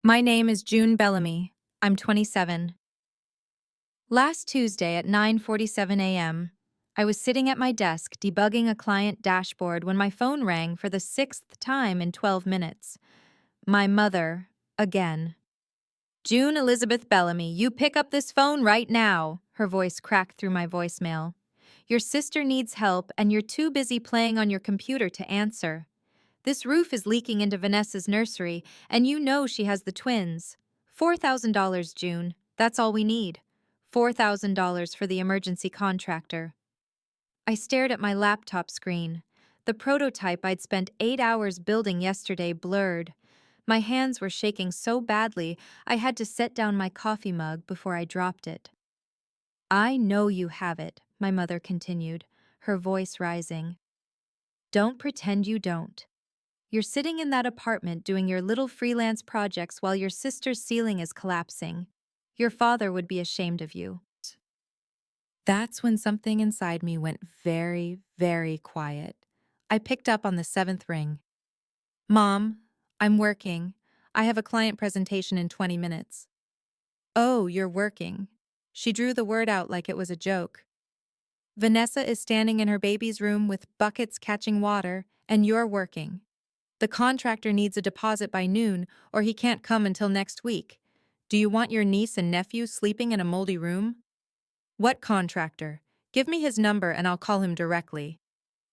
My name is June Bellamy. I'm 27. Last Tuesday at 9:47 a.m., I was sitting at my desk debugging a client dashboard when my phone rang for the sixth time in 12 minutes. My mother, again. June Elizabeth Bellamy, you pick up this phone right now, her voice cracked through my voicemail. Your sister needs help and you're too busy playing on your computer to answer. This roof is leaking into Vanessa's nursery, and you know she has the twins. $4,000, June. That's all we need. $4,000 for the emergency contractor. I stared at my laptop screen. The prototype I'd spent 8 hours building yesterday blurred. My hands were shaking so badly I had to set down my coffee mug before I dropped it. I know you have it, my mother continued, her voice rising. Don't pretend you don't. You're sitting in that apartment doing your little freelance projects while your sister's ceiling is collapsing. Your father would be ashamed of you. That's when something inside me went very, very quiet. I picked up on the seventh ring. Mom, I'm working. I have a client presentation in 20 minutes. Oh, you're working. She drew the word out like it was a joke. Vanessa is standing in her baby's room with buckets catching water, and you're working. The contractor needs a deposit by noon, or he can't come until next week. Do you want your niece and nephew sleeping in a moldy room? What contractor? Give me his number and I'll call him directly.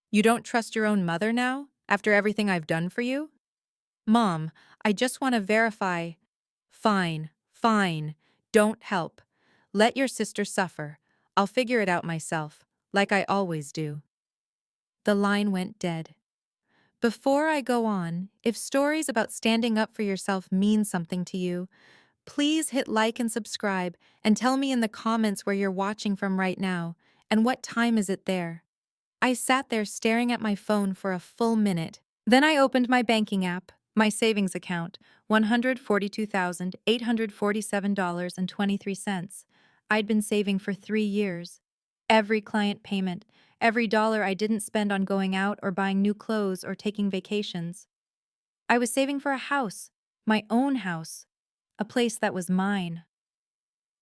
You don't trust your own mother now, after everything I've done for you? Mom, I just want to verify. Fine, fine. Don't help. Let your sister suffer. I'll figure it out myself, like I always do. The line went dead. Before I go on, if stories about standing up for yourself mean something to you, please hit like and subscribe and tell me in the comments where you're watching from right now and what time is it there. I sat there staring at my phone for a full minute. Then I opened my banking app, my savings account, $142,847.23. I'd been saving for 3 years. Every client payment, every dollar I didn't spend on going out or buying new clothes or taking vacations. I was saving for a house, my own house, a place that was mine.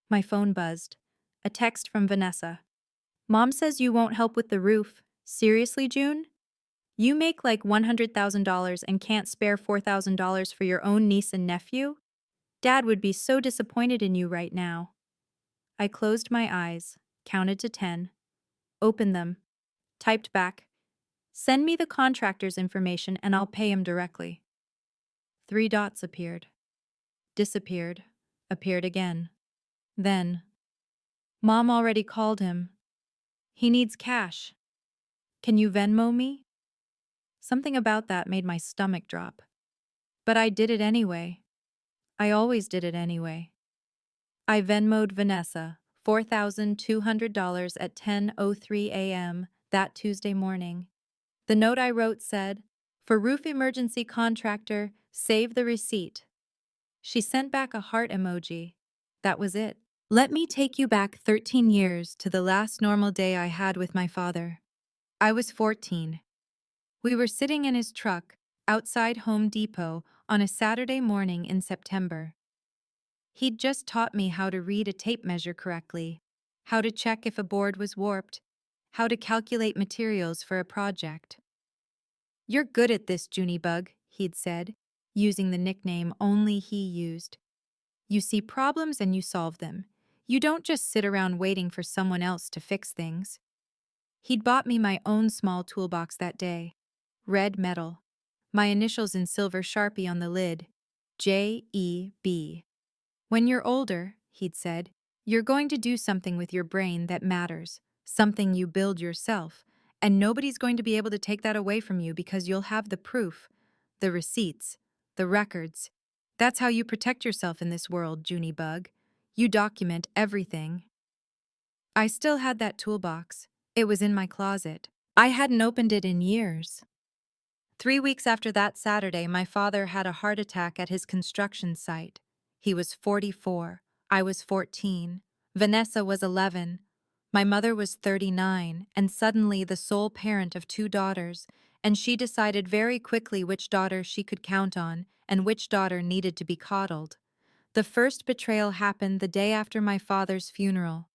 My phone buzzed. A text from Vanessa. Mom says you won't help with the roof. Seriously, June? You make like $100,000 and can't spare $4,000 for your own niece and nephew? Dad would be so disappointed in you right now. I closed my eyes, counted to 10, opened them, typed back, send me the contractor's information and I'll pay him directly. 3 dots appeared, disappeared, appeared again. Then, Mom already called him. He needs cash. Can you Venmo me? Something about that made my stomach drop. But I did it anyway. I always did it anyway. I Venmo'd Vanessa $4,200 at 10:03 a.m. that Tuesday morning. The note I wrote said, "For roof emergency contractor, save the receipt." She sent back a heart emoji. That was it. Let me take you back 13 years to the last normal day I had with my father. I was 14. We were sitting in his truck outside Home Depot on a Saturday morning in September. He'd just taught me how to read a tape measure correctly, how to check if a board was warped, how to calculate materials for a project. You're good at this, Junibug, he'd said, using the nickname only he used. You see problems and you solve them. You don't just sit around waiting for someone else to fix things. He'd bought me my own small toolbox that day. Red metal. My initials in silver Sharpie on the lid. J-E-B. When you're older, he'd said, you're going to do something with your brain that matters, something you build yourself, and nobody's going to be able to take that away from you because you'll have the proof, the receipts, the records. That's how you protect yourself in this world, Junibug. You document everything. I still had that toolbox. It was in my closet. I hadn't opened it in years. 3 weeks after that Saturday, my father had a heart attack at his construction site. He was 44. I was 14. Vanessa was 11. My mother was 39, and suddenly the sole parent of 2 daughters, and she decided very quickly which daughter she could count on and which daughter needed to be coddled. The first betrayal happened the day after my father's funeral.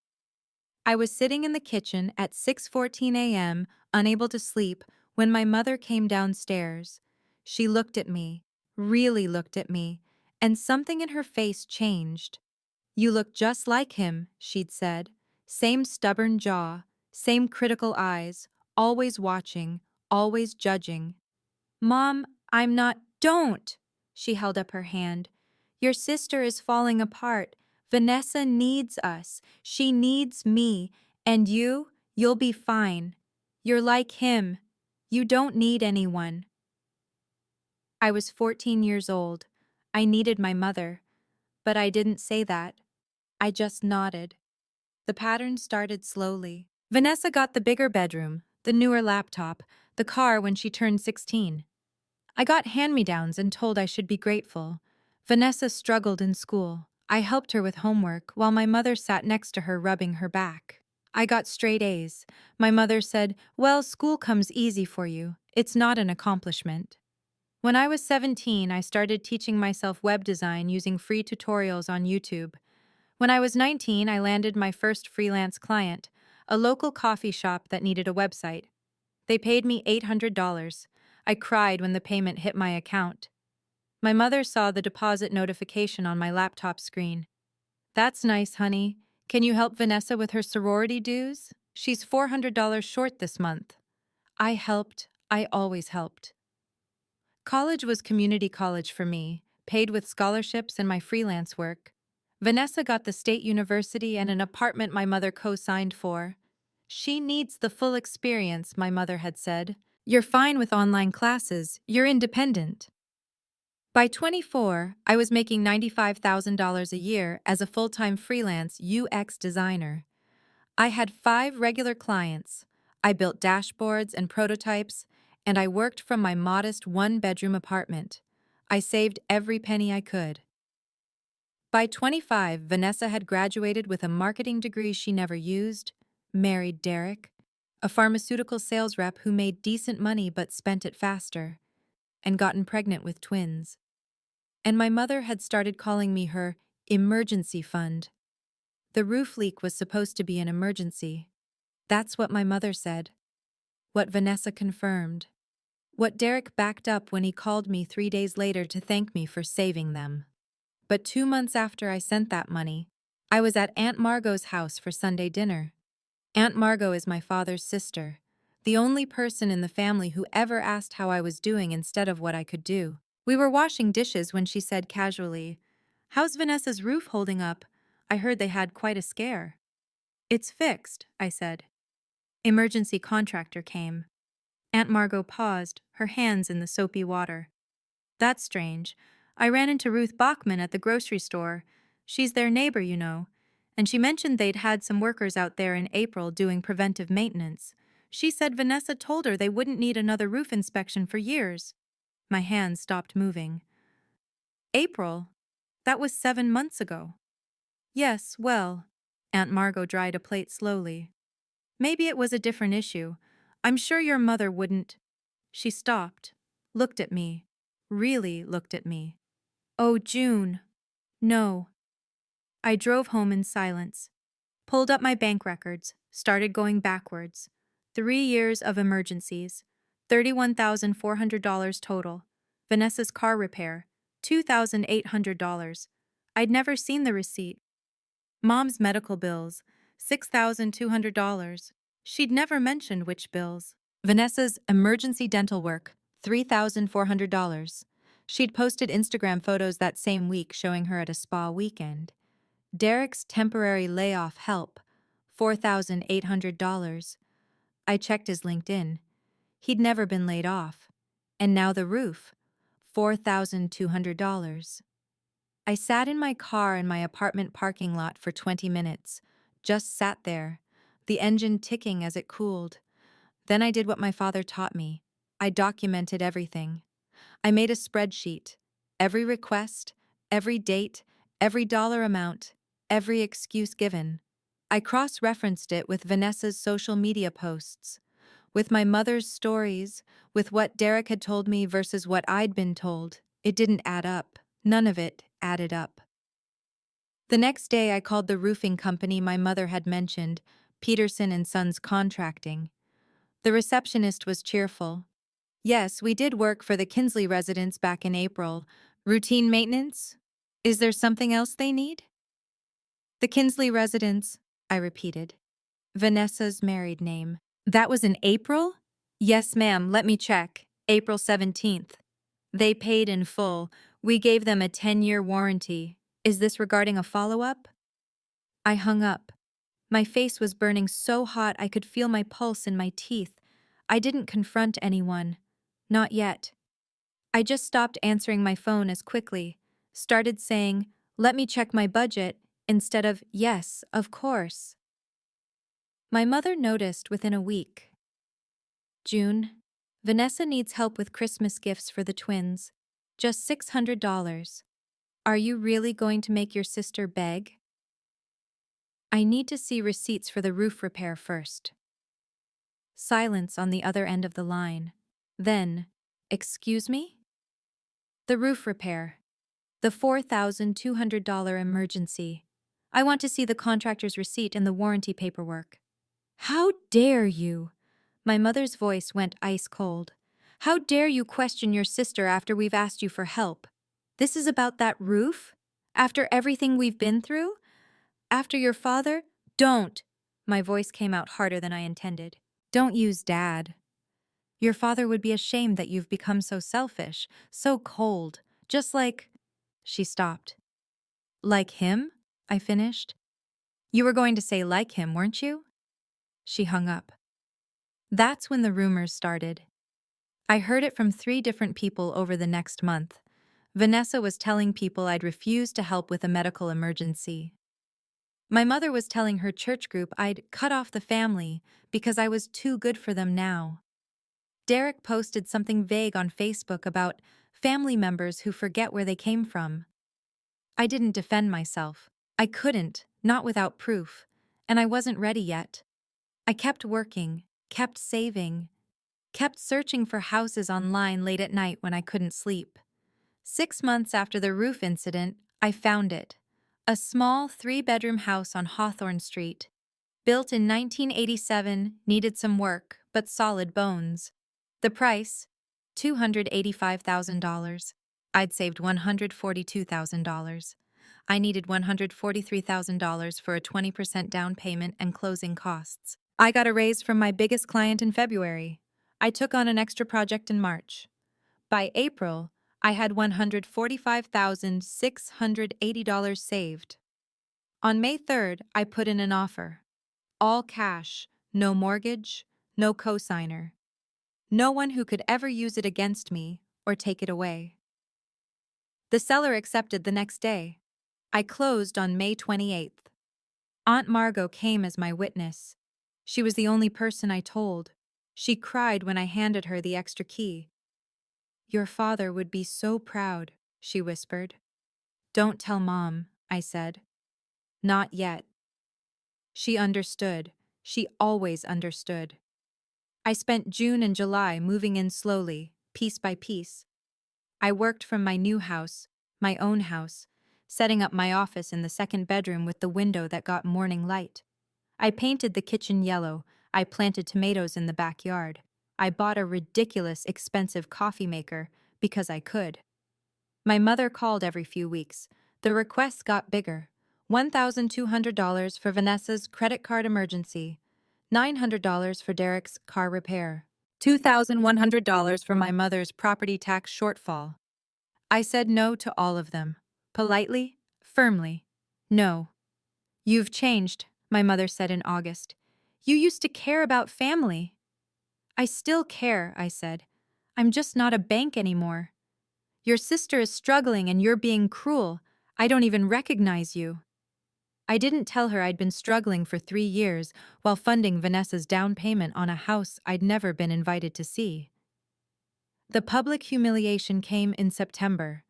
I was sitting in the kitchen at 6:14 a.m., unable to sleep, when my mother came downstairs. She looked at me, really looked at me, and something in her face changed. "You look just like him," she'd said. "Same stubborn jaw, same critical eyes, always watching, always judging." "Mom, I'm not—" "Don't!" She held up her hand. "Your sister is falling apart. Vanessa needs us. She needs me. And you'll be fine. You're like him. You don't need anyone." I was 14 years old. I needed my mother. But I didn't say that. I just nodded. The pattern started slowly. Vanessa got the bigger bedroom, the newer laptop, the car when she turned 16. I got hand-me-downs and told I should be grateful. Vanessa struggled in school. I helped her with homework while my mother sat next to her rubbing her back. I got straight A's. My mother said, "Well, school comes easy for you. It's not an accomplishment." When I was 17, I started teaching myself web design using free tutorials on YouTube. When I was 19, I landed my first freelance client, a local coffee shop that needed a website. They paid me $800. I cried when the payment hit my account. My mother saw the deposit notification on my laptop screen. "That's nice, honey. Can you help Vanessa with her sorority dues? She's $400 short this month." I helped. I always helped. College was community college for me, paid with scholarships and my freelance work. Vanessa got the state university and an apartment my mother co-signed for. "She needs the full experience," my mother had said. "You're fine with online classes. You're independent." By 24, I was making $95,000 a year as a full-time freelance UX designer. I had 5 regular clients. I built dashboards and prototypes, and I worked from my modest one-bedroom apartment. I saved every penny I could. By 25, Vanessa had graduated with a marketing degree she never used, married Derek, a pharmaceutical sales rep who made decent money but spent it faster, and gotten pregnant with twins. And my mother had started calling me her emergency fund. The roof leak was supposed to be an emergency. That's what my mother said. What Vanessa confirmed. What Derek backed up when he called me 3 days later to thank me for saving them. But 2 months after I sent that money, I was at Aunt Margot's house for Sunday dinner. Aunt Margot is my father's sister, the only person in the family who ever asked how I was doing instead of what I could do. We were washing dishes when she said casually, "How's Vanessa's roof holding up? I heard they had quite a scare." "It's fixed," I said. Emergency contractor came. Aunt Margot paused, her hands in the soapy water. "That's strange. I ran into Ruth Bachman at the grocery store. She's their neighbor, you know. And she mentioned they'd had some workers out there in April doing preventive maintenance. She said Vanessa told her they wouldn't need another roof inspection for years." My hands stopped moving. "April? That was 7 months ago." "Yes, well." Aunt Margot dried a plate slowly. "Maybe it was a different issue. I'm sure your mother wouldn't—" She stopped, looked at me, really looked at me. "Oh, June. No." I drove home in silence, pulled up my bank records, started going backwards. 3 years of emergencies, $31,400 total. Vanessa's car repair, $2,800. I'd never seen the receipt. Mom's medical bills, $6,200. She'd never mentioned which bills. Vanessa's emergency dental work, $3,400. She'd posted Instagram photos that same week showing her at a spa weekend. Derek's temporary layoff help, $4,800. I checked his LinkedIn. He'd never been laid off. And now the roof, $4,200. I sat in my car in my apartment parking lot for 20 minutes, just sat there, the engine ticking as it cooled. Then I did what my father taught me. I documented everything. I made a spreadsheet. Every request, every date, every dollar amount, every excuse given. I cross-referenced it with Vanessa's social media posts. With my mother's stories, with what Derek had told me versus what I'd been told, it didn't add up. None of it added up. The next day, I called the roofing company my mother had mentioned, Peterson and Sons Contracting. The receptionist was cheerful. Yes, we did work for the Kinsley residents back in April. Routine maintenance? Is there something else they need? The Kinsley residents, I repeated. Vanessa's married name. That was in April? Yes, ma'am, let me check. April 17th. They paid in full. We gave them a 10-year warranty. Is this regarding a follow-up? I hung up. My face was burning so hot I could feel my pulse in my teeth. I didn't confront anyone. Not yet. I just stopped answering my phone as quickly, started saying, "Let me check my budget," instead of, "Yes, of course." My mother noticed within a week. June. Vanessa needs help with Christmas gifts for the twins. Just $600. Are you really going to make your sister beg? I need to see receipts for the roof repair first. Silence on the other end of the line. Then, "Excuse me?" The roof repair. The $4,200 emergency. I want to see the contractor's receipt and the warranty paperwork. How dare you? My mother's voice went ice cold. How dare you question your sister after we've asked you for help? This is about that roof? After everything we've been through? After your father? Don't! My voice came out harder than I intended. Don't use Dad. Your father would be ashamed that you've become so selfish, so cold, just like... She stopped. Like him? I finished. You were going to say like him, weren't you? She hung up. That's when the rumors started. I heard it from 3 different people over the next month. Vanessa was telling people I'd refused to help with a medical emergency. My mother was telling her church group I'd cut off the family because I was too good for them now. Derek posted something vague on Facebook about family members who forget where they came from. I didn't defend myself. I couldn't, not without proof, and I wasn't ready yet. I kept working, kept saving, kept searching for houses online late at night when I couldn't sleep. 6 months after the roof incident, I found it. A small 3-bedroom house on Hawthorne Street. Built in 1987, needed some work, but solid bones. The price? $285,000. I'd saved $142,000. I needed $143,000 for a 20% down payment and closing costs. I got a raise from my biggest client in February. I took on an extra project in March. By April, I had $145,680 saved. On May 3rd, I put in an offer. All cash, no mortgage, no cosigner. No one who could ever use it against me or take it away. The seller accepted the next day. I closed on May 28th. Aunt Margot came as my witness. She was the only person I told. She cried when I handed her the extra key. Your father would be so proud, she whispered. Don't tell Mom, I said. Not yet. She understood. She always understood. I spent June and July moving in slowly, piece by piece. I worked from my new house, my own house, setting up my office in the 2nd bedroom with the window that got morning light. I painted the kitchen yellow. I planted tomatoes in the backyard. I bought a ridiculous, expensive coffee maker because I could. My mother called every few weeks. The requests got bigger. $1,200 for Vanessa's credit card emergency, $900 for Derek's car repair, $2,100 for my mother's property tax shortfall. I said no to all of them. Politely, firmly. No. You've changed, my mother said in August. You used to care about family. I still care, I said. I'm just not a bank anymore. Your sister is struggling and you're being cruel. I don't even recognize you. I didn't tell her I'd been struggling for 3 years while funding Vanessa's down payment on a house I'd never been invited to see. The public humiliation came in September.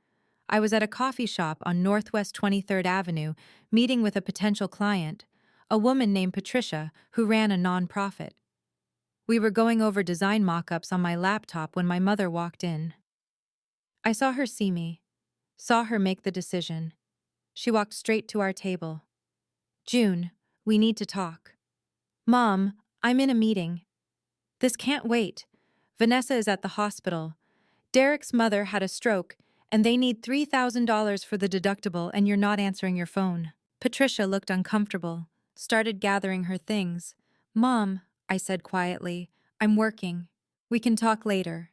I was at a coffee shop on Northwest 23rd Avenue meeting with a potential client, a woman named Patricia who ran a nonprofit. We were going over design mock-ups on my laptop when my mother walked in. I saw her see me, saw her make the decision. She walked straight to our table. June, we need to talk. Mom, I'm in a meeting. This can't wait. Vanessa is at the hospital. Derek's mother had a stroke, and they need $3,000 for the deductible, and you're not answering your phone. Patricia looked uncomfortable, started gathering her things. Mom, I said quietly, I'm working. We can talk later.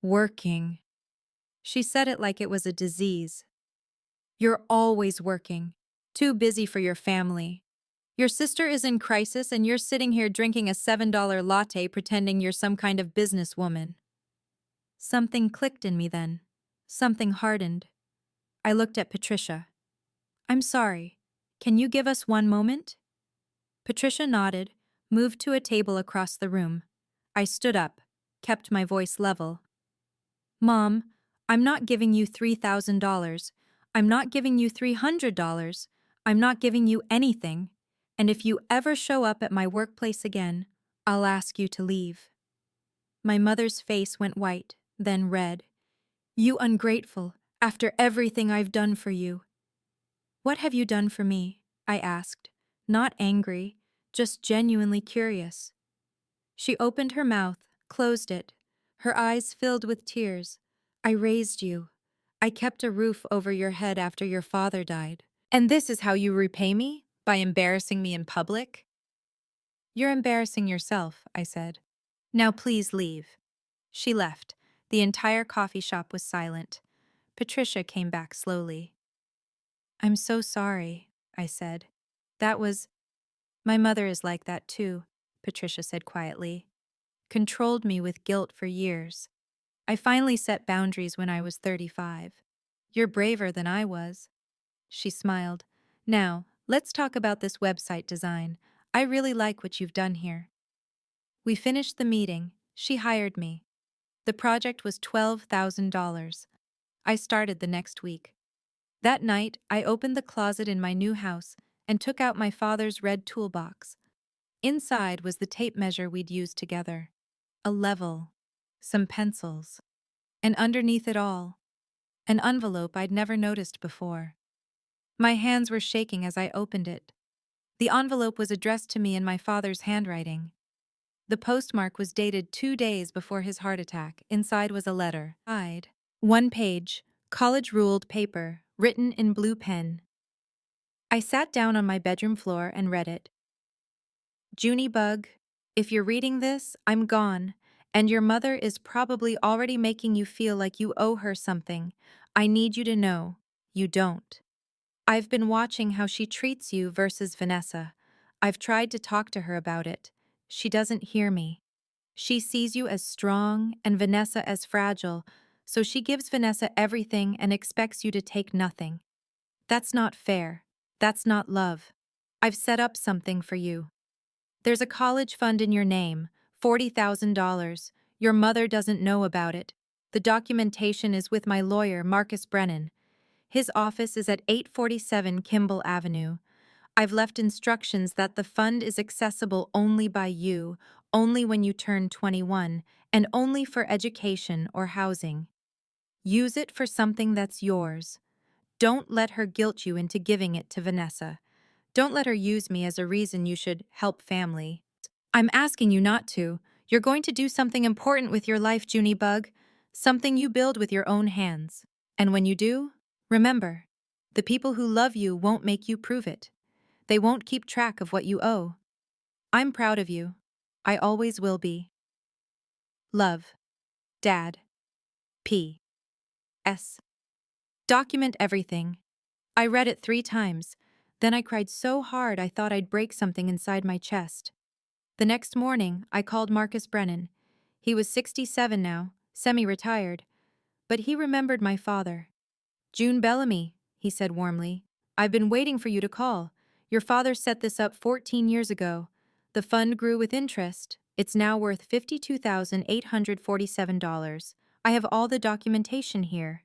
Working. She said it like it was a disease. You're always working. Too busy for your family. Your sister is in crisis and you're sitting here drinking a $7 latte pretending you're some kind of businesswoman. Something clicked in me then. Something hardened. I looked at Patricia. I'm sorry. Can you give us one moment? Patricia nodded, moved to a table across the room. I stood up, kept my voice level. Mom, I'm not giving you $3,000. I'm not giving you $300. I'm not giving you anything. And if you ever show up at my workplace again, I'll ask you to leave. My mother's face went white, then red. You ungrateful, after everything I've done for you. What have you done for me? I asked, not angry, just genuinely curious. She opened her mouth, closed it. Her eyes filled with tears. I raised you. I kept a roof over your head after your father died. And this is how you repay me? By embarrassing me in public? You're embarrassing yourself, I said. Now please leave. She left. The entire coffee shop was silent. Patricia came back slowly. I'm so sorry, I said. That was... My mother is like that too, Patricia said quietly. Controlled me with guilt for years. I finally set boundaries when I was 35. You're braver than I was. She smiled. Now, let's talk about this website design. I really like what you've done here. We finished the meeting. She hired me. The project was $12,000. I started the next week. That night, I opened the closet in my new house and took out my father's red toolbox. Inside was the tape measure we'd used together, a level, some pencils, and underneath it all, an envelope I'd never noticed before. My hands were shaking as I opened it. The envelope was addressed to me in my father's handwriting. The postmark was dated 2 days before his heart attack. Inside was a letter. One page, college-ruled paper, written in blue pen. I sat down on my bedroom floor and read it. Junie Bug, if you're reading this, I'm gone, and your mother is probably already making you feel like you owe her something. I need you to know, you don't. I've been watching how she treats you versus Vanessa. I've tried to talk to her about it. She doesn't hear me. She sees you as strong and Vanessa as fragile, so she gives Vanessa everything and expects you to take nothing. That's not fair. That's not love. I've set up something for you. There's a college fund in your name, $40,000. Your mother doesn't know about it. The documentation is with my lawyer, Marcus Brennan. His office is at 847 Kimball Avenue. I've left instructions that the fund is accessible only by you, only when you turn 21, and only for education or housing. Use it for something that's yours. Don't let her guilt you into giving it to Vanessa. Don't let her use me as a reason you should help family. I'm asking you not to. You're going to do something important with your life, Junie Bug. Something you build with your own hands. And when you do, remember, the people who love you won't make you prove it. They won't keep track of what you owe. I'm proud of you. I always will be. Love. Dad. P. S. Document everything. I read it 3 times. Then I cried so hard I thought I'd break something inside my chest. The next morning, I called Marcus Brennan. He was 67 now, semi-retired. But he remembered my father. June Bellamy, he said warmly. I've been waiting for you to call. Your father set this up 14 years ago. The fund grew with interest. It's now worth $52,847. I have all the documentation here.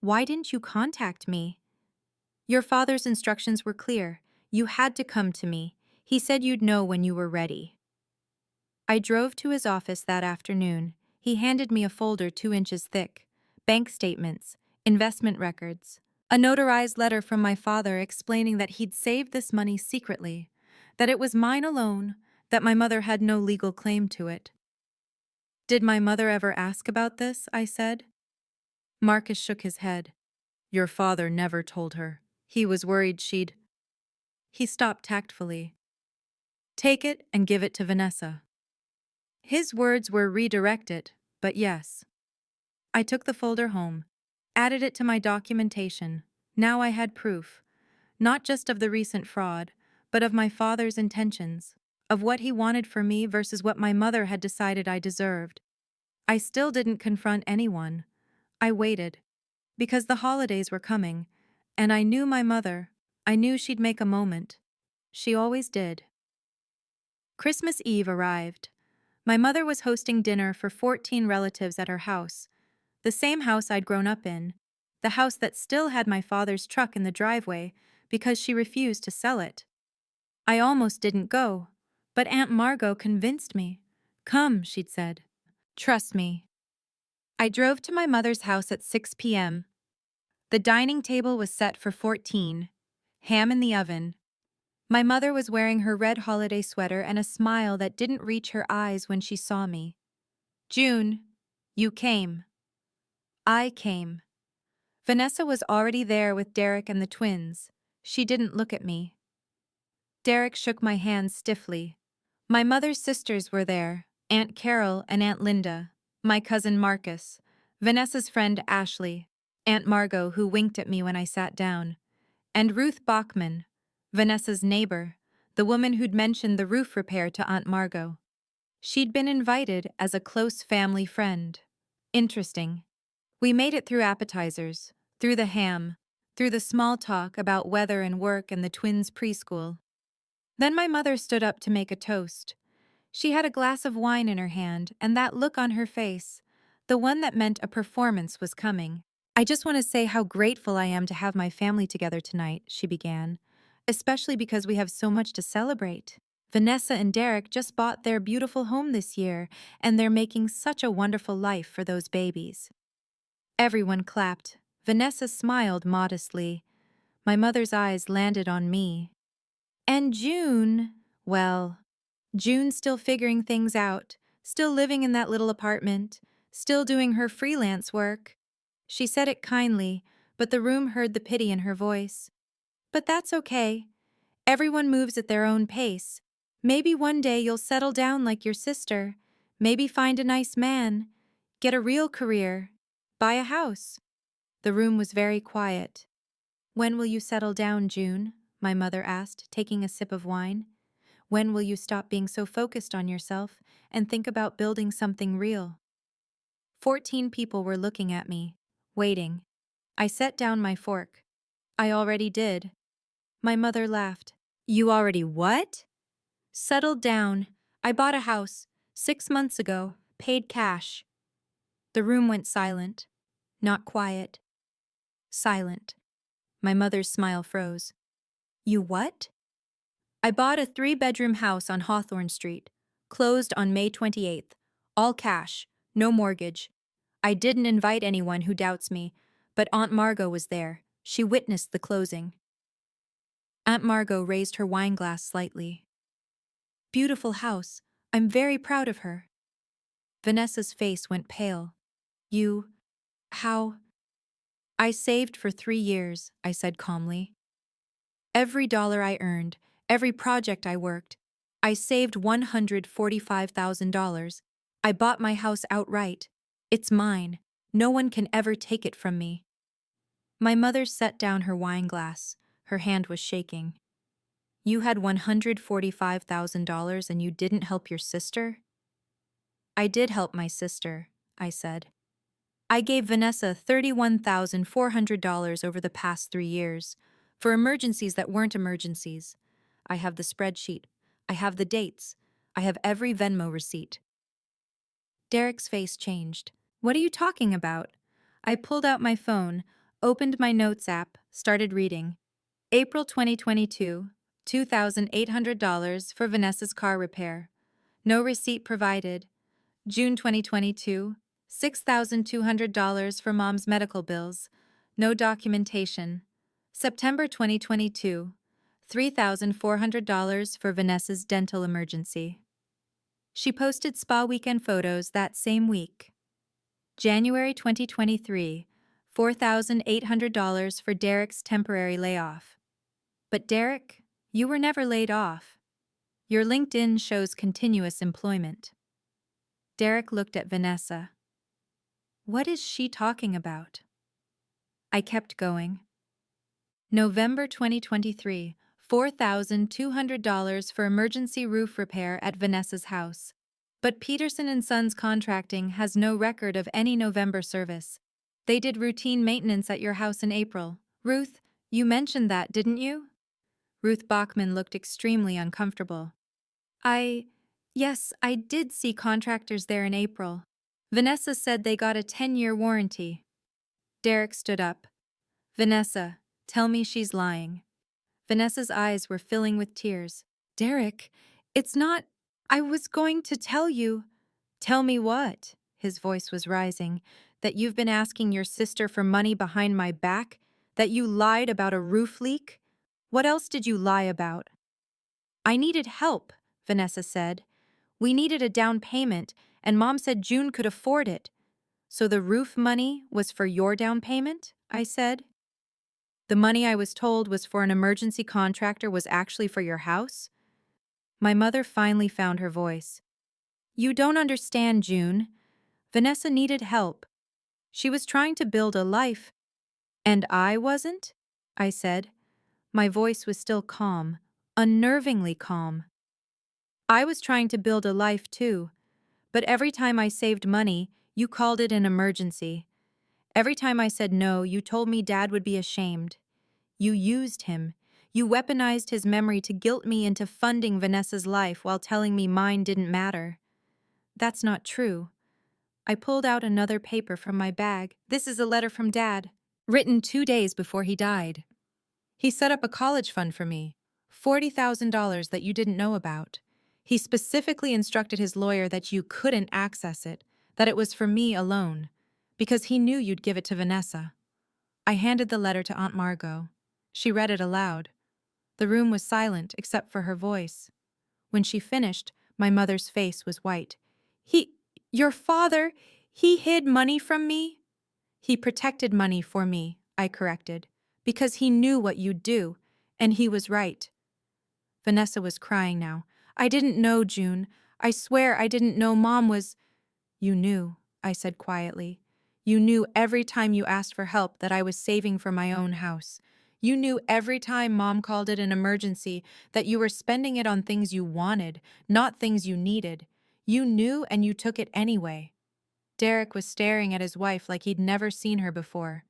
Why didn't you contact me? Your father's instructions were clear. You had to come to me. He said you'd know when you were ready. I drove to his office that afternoon. He handed me a folder 2 inches thick, bank statements, investment records, a notarized letter from my father explaining that he'd saved this money secretly, that it was mine alone, that my mother had no legal claim to it. Did my mother ever ask about this? I said. Marcus shook his head. Your father never told her. He was worried she'd. He stopped tactfully. Take it and give it to Vanessa. His words were redirect it, but yes. I took the folder home, added it to my documentation. Now I had proof, not just of the recent fraud, but of my father's intentions, of what he wanted for me versus what my mother had decided I deserved. I still didn't confront anyone. I waited, because the holidays were coming, and I knew my mother. I knew she'd make a moment. She always did. Christmas Eve arrived. My mother was hosting dinner for 14 relatives at her house, the same house I'd grown up in, the house that still had my father's truck in the driveway because she refused to sell it. I almost didn't go, but Aunt Margot convinced me. Come, she'd said. Trust me. I drove to my mother's house at 6 p.m. The dining table was set for 14, ham in the oven. My mother was wearing her red holiday sweater and a smile that didn't reach her eyes when she saw me. June, you came. I came. Vanessa was already there with Derek and the twins. She didn't look at me. Derek shook my hand stiffly. My mother's sisters were there, Aunt Carol and Aunt Linda, my cousin Marcus, Vanessa's friend Ashley, Aunt Margot who winked at me when I sat down, and Ruth Bachman, Vanessa's neighbor, the woman who'd mentioned the roof repair to Aunt Margot. She'd been invited as a close family friend. Interesting. We made it through appetizers, through the ham, through the small talk about weather and work and the twins' preschool. Then my mother stood up to make a toast. She had a glass of wine in her hand and that look on her face, the one that meant a performance was coming. I just want to say how grateful I am to have my family together tonight, she began, especially because we have so much to celebrate. Vanessa and Derek just bought their beautiful home this year, and they're making such a wonderful life for those babies. Everyone clapped. Vanessa smiled modestly. My mother's eyes landed on me. And June, well, June's still figuring things out, still living in that little apartment, still doing her freelance work. She said it kindly, but the room heard the pity in her voice. But that's okay. Everyone moves at their own pace. Maybe one day you'll settle down like your sister. Maybe find a nice man. Get a real career. Buy a house. The room was very quiet. When will you settle down, June? My mother asked, taking a sip of wine. When will you stop being so focused on yourself and think about building something real? 14 people were looking at me, waiting. I set down my fork. I already did. My mother laughed. You already what? Settled down. I bought a house, 6 months ago, paid cash. The room went silent. Not quiet. Silent. My mother's smile froze. You what? I bought a 3-bedroom house on Hawthorne Street, closed on May 28th, all cash, no mortgage. I didn't invite anyone who doubts me, but Aunt Margot was there. She witnessed the closing. Aunt Margot raised her wine glass slightly. Beautiful house. I'm very proud of her. Vanessa's face went pale. How? I saved for 3 years, I said calmly. Every dollar I earned, every project I worked, I saved $145,000. I bought my house outright. It's mine. No one can ever take it from me. My mother set down her wine glass. Her hand was shaking. You had $145,000 and you didn't help your sister? I did help my sister, I said. I gave Vanessa $31,400 over the past 3 years, for emergencies that weren't emergencies. I have the spreadsheet. I have the dates. I have every Venmo receipt. Derek's face changed. What are you talking about? I pulled out my phone, opened my notes app, started reading. April 2022, $2,800 for Vanessa's car repair. No receipt provided. June 2022, $6,200 for mom's medical bills. No documentation. September 2022, $3,400 for Vanessa's dental emergency. She posted spa weekend photos that same week. January 2023, $4,800 for Derek's temporary layoff. But Derek, you were never laid off. Your LinkedIn shows continuous employment. Derek looked at Vanessa. What is she talking about? I kept going. November 2023, $4,200 for emergency roof repair at Vanessa's house. But Peterson and Sons Contracting has no record of any November service. They did routine maintenance at your house in April. Ruth, you mentioned that, didn't you? Ruth Bachman looked extremely uncomfortable. Yes, I did see contractors there in April. Vanessa said they got a 10-year warranty. Derek stood up. Vanessa, tell me she's lying. Vanessa's eyes were filling with tears. Derek, it's not… I was going to tell you… Tell me what? His voice was rising. That you've been asking your sister for money behind my back? That you lied about a roof leak? What else did you lie about? I needed help, Vanessa said. We needed a down payment, and Mom said June could afford it. So the roof money was for your down payment? I said. The money I was told was for an emergency contractor was actually for your house? My mother finally found her voice. You don't understand, June. Vanessa needed help. She was trying to build a life. And I wasn't? I said. My voice was still calm, unnervingly calm. I was trying to build a life too, but every time I saved money, you called it an emergency. Every time I said no, you told me Dad would be ashamed. You used him. You weaponized his memory to guilt me into funding Vanessa's life while telling me mine didn't matter. That's not true. I pulled out another paper from my bag. This is a letter from Dad, written 2 days before he died. He set up a college fund for me, $40,000 that you didn't know about. He specifically instructed his lawyer that you couldn't access it, that it was for me alone, because he knew you'd give it to Vanessa. I handed the letter to Aunt Margot. She read it aloud. The room was silent except for her voice. When she finished, my mother's face was white. Your father, he hid money from me? He protected money for me, I corrected, because he knew what you'd do, and he was right. Vanessa was crying now. I didn't know, June. I swear I didn't know Mom was… You knew, I said quietly. You knew every time you asked for help that I was saving for my own house. You knew every time Mom called it an emergency that you were spending it on things you wanted, not things you needed. You knew and you took it anyway. Derek was staring at his wife like he'd never seen her before.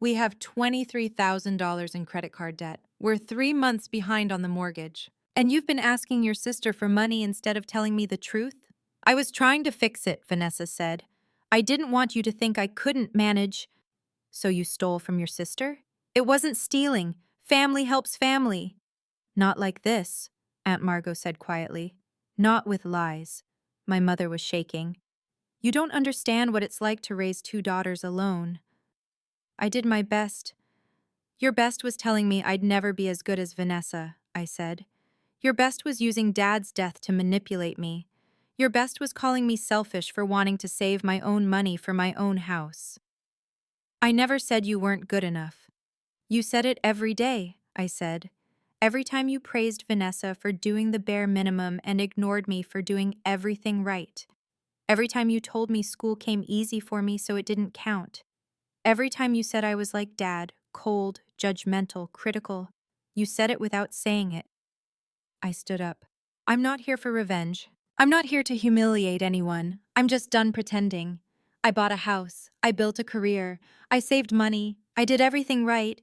We have $23,000 in credit card debt. We're 3 months behind on the mortgage. And you've been asking your sister for money instead of telling me the truth? I was trying to fix it, Vanessa said. I didn't want you to think I couldn't manage. So you stole from your sister? It wasn't stealing. Family helps family. Not like this, Aunt Margot said quietly. Not with lies. My mother was shaking. You don't understand what it's like to raise 2 daughters alone. I did my best. Your best was telling me I'd never be as good as Vanessa, I said. Your best was using Dad's death to manipulate me. Your best was calling me selfish for wanting to save my own money for my own house. I never said you weren't good enough. You said it every day, I said. Every time you praised Vanessa for doing the bare minimum and ignored me for doing everything right. Every time you told me school came easy for me so it didn't count. Every time you said I was like Dad, cold, judgmental, critical. You said it without saying it. I stood up. I'm not here for revenge. I'm not here to humiliate anyone. I'm just done pretending. I bought a house. I built a career. I saved money. I did everything right.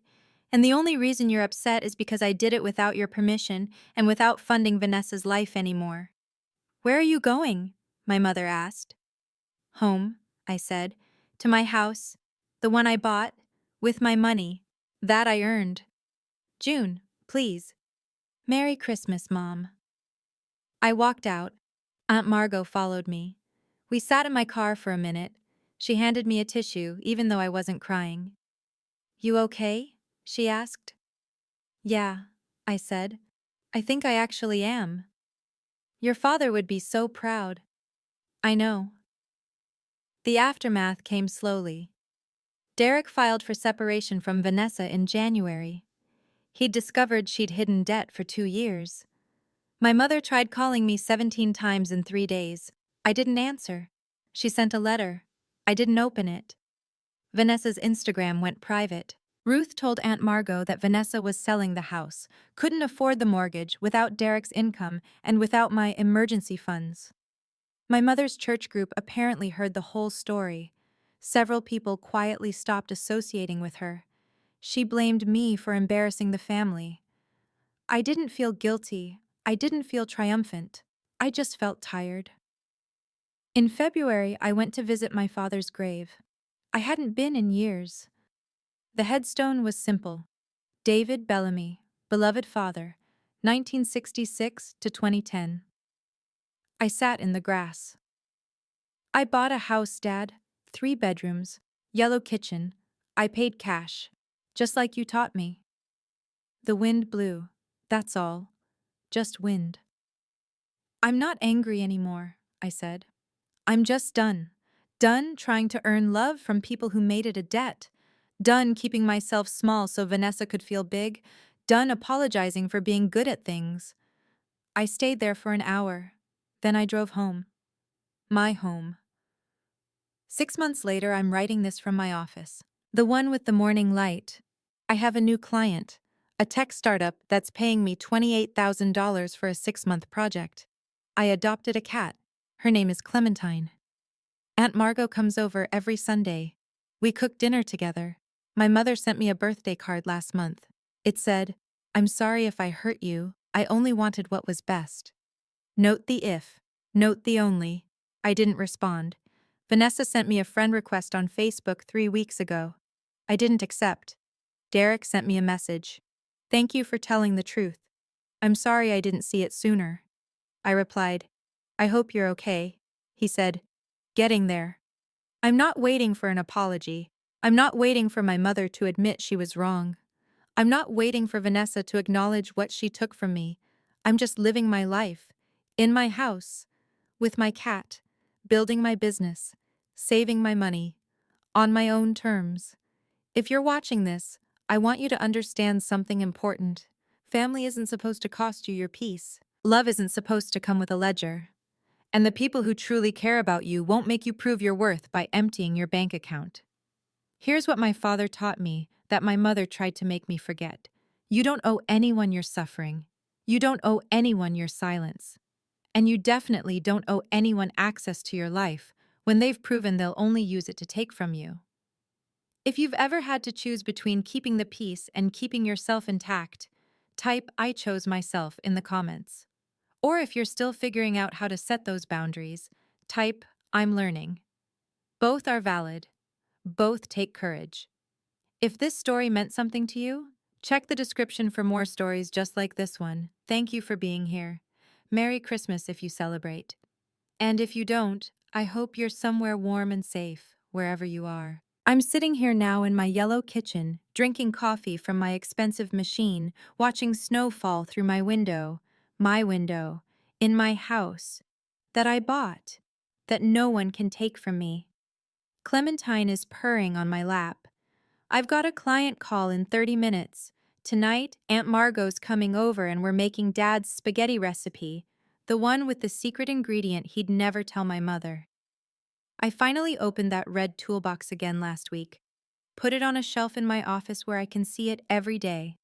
And the only reason you're upset is because I did it without your permission and without funding Vanessa's life anymore. Where are you going? My mother asked. Home, I said. To my house. The one I bought. With my money. That I earned. June, please. Merry Christmas, Mom. I walked out. Aunt Margot followed me. We sat in my car for a minute. She handed me a tissue, even though I wasn't crying. "You okay?" she asked. "Yeah," I said. "I think I actually am." "Your father would be so proud." "I know." The aftermath came slowly. Derek filed for separation from Vanessa in January. He'd discovered she'd hidden debt for 2 years. My mother tried calling me 17 times in 3 days. I didn't answer. She sent a letter. I didn't open it. Vanessa's Instagram went private. Ruth told Aunt Margot that Vanessa was selling the house, couldn't afford the mortgage without Derek's income and without my emergency funds. My mother's church group apparently heard the whole story. Several people quietly stopped associating with her. She blamed me for embarrassing the family. I didn't feel guilty. I didn't feel triumphant. I just felt tired. In February, I went to visit my father's grave. I hadn't been in years. The headstone was simple. David Bellamy, beloved father, 1966 to 2010. I sat in the grass. "I bought a house, Dad. 3 bedrooms, yellow kitchen. I paid cash. Just like you taught me." The wind blew. That's all. Just wind. "I'm not angry anymore," I said. "I'm just done. Done trying to earn love from people who made it a debt. Done keeping myself small so Vanessa could feel big. Done apologizing for being good at things." I stayed there for an hour. Then I drove home. My home. 6 months later, I'm writing this from my office. The one with the morning light. I have a new client, a tech startup that's paying me $28,000 for a 6-month project. I adopted a cat. Her name is Clementine. Aunt Margot comes over every Sunday. We cook dinner together. My mother sent me a birthday card last month. It said, "I'm sorry if I hurt you. I only wanted what was best." Note the if. Note the only. I didn't respond. Vanessa sent me a friend request on Facebook 3 weeks ago. I didn't accept. Derek sent me a message. "Thank you for telling the truth. I'm sorry I didn't see it sooner." I replied, "I hope you're okay." He said, "Getting there." I'm not waiting for an apology. I'm not waiting for my mother to admit she was wrong. I'm not waiting for Vanessa to acknowledge what she took from me. I'm just living my life. In my house. With my cat. Building my business. Saving my money. On my own terms. If you're watching this, I want you to understand something important. Family isn't supposed to cost you your peace. Love isn't supposed to come with a ledger. And the people who truly care about you won't make you prove your worth by emptying your bank account. Here's what my father taught me that my mother tried to make me forget. You don't owe anyone your suffering. You don't owe anyone your silence. And you definitely don't owe anyone access to your life when they've proven they'll only use it to take from you. If you've ever had to choose between keeping the peace and keeping yourself intact, type "I chose myself" in the comments. Or if you're still figuring out how to set those boundaries, type "I'm learning." Both are valid. Both take courage. If this story meant something to you, check the description for more stories just like this one. Thank you for being here. Merry Christmas if you celebrate. And if you don't, I hope you're somewhere warm and safe, wherever you are. I'm sitting here now in my yellow kitchen, drinking coffee from my expensive machine, watching snow fall through my window, in my house, that I bought, that no one can take from me. Clementine is purring on my lap. I've got a client call in 30 minutes. Tonight, Aunt Margot's coming over and we're making Dad's spaghetti recipe, the one with the secret ingredient he'd never tell my mother. I finally opened that red toolbox again last week. Put it on a shelf in my office where I can see it every day.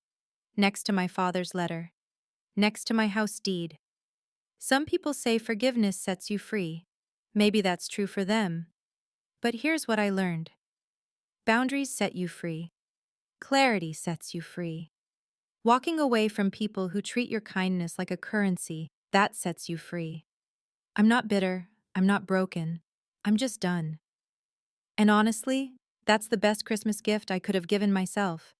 Next to my father's letter. Next to my house deed. Some people say forgiveness sets you free. Maybe that's true for them. But here's what I learned. Boundaries set you free. Clarity sets you free. Walking away from people who treat your kindness like a currency, that sets you free. I'm not bitter. I'm not broken. I'm just done. And honestly, that's the best Christmas gift I could have given myself.